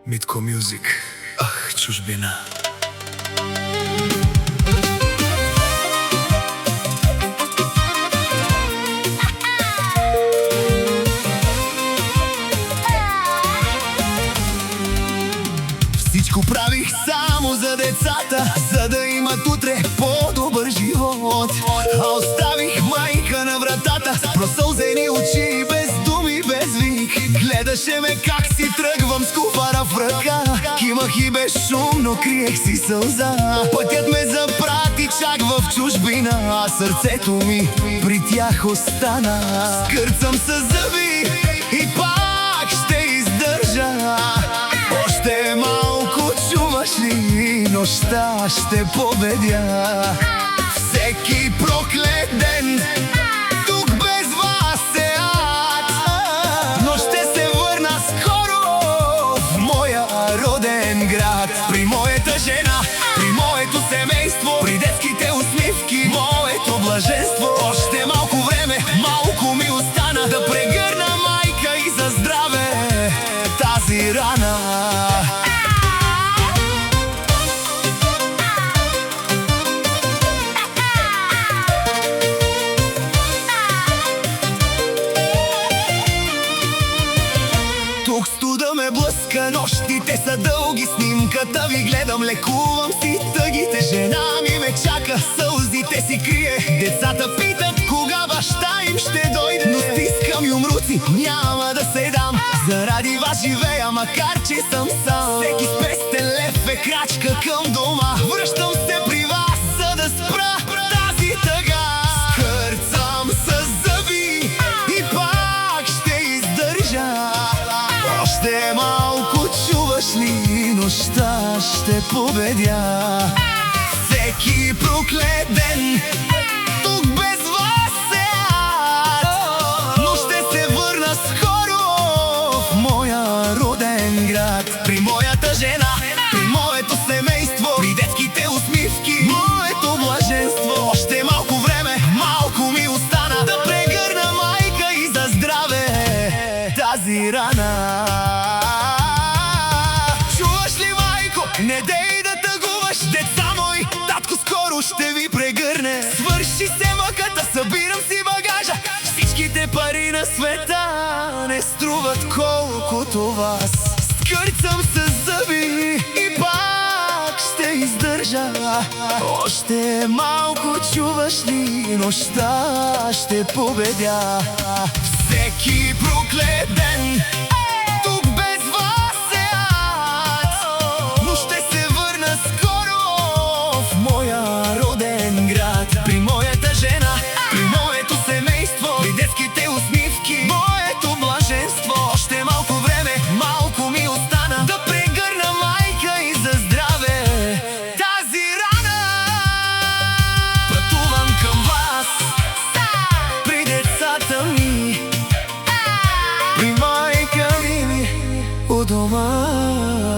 Митко Мюзик. Ах, чужбина. Всичко правих само за децата, за да имат утре по-добър живот. А оставих майка на вратата, просълзени очи и без думи, без вик. Гледаше ме как си тръгвам с куфара в ръка. Кимах и безшумно криех си сълза. Пътят ме запрати чак в чужбина, а сърцето ми при тях остана. Скърцам със зъби и пак ще издържа. Още малко, чуваш ли, нощта ще победя. Всеки проклет ден тук без вас е ад, но ще се върна скоро в моя роден град. При моята жена, при моето семейство, при детските усмивки, моето блаженство. Още малко време, малко ми остана да прегърна майка и за здраве тази рана. Тук студа ме блъска, нощите са дълги, снимката ви гледам, лекувам си тъгите. Жена ми ме чака, сълзите си крие. Децата питат кога баща им ще дойде, но стискам юмруци, няма да се дам. Заради вас живея, макар че съм сам. Всеки с 500 лев е крачка към дома. Връщам се при вас, за да спра тази тъга. Скърцам със зъби и пак ще издържа. Още малко, чуваш ли, нощта ще победя. Всеки проклет ден тук без вас е ад, но ще се върна скоро в моя роден град. При моята жена, при моето семейство, при детските усмивки, моето блаженство. Още малко време, малко ми остана да прегърна майка и за здраве тази рана. Чуваш ли, майко, не дей да тъгуваш, деца мои, татко скоро ще ви прегърне. Свърши се мъката, събирам си багажа. Всичките пари на света не струват колкото вас. Скърцам със зъби и пак ще издържа. Още малко, чуваш ли, нощта ще победя. Всеки проклет ден тук без вас е ад, но ще се върна скоро в моя роден град. При моята жена, при моето семейство, при детските усмивки, моето блаженство. Още малко време, малко ми остана да прегърна майка и за здраве тази рана. Пътувам към вас, при децата ми, при майка ми у дома.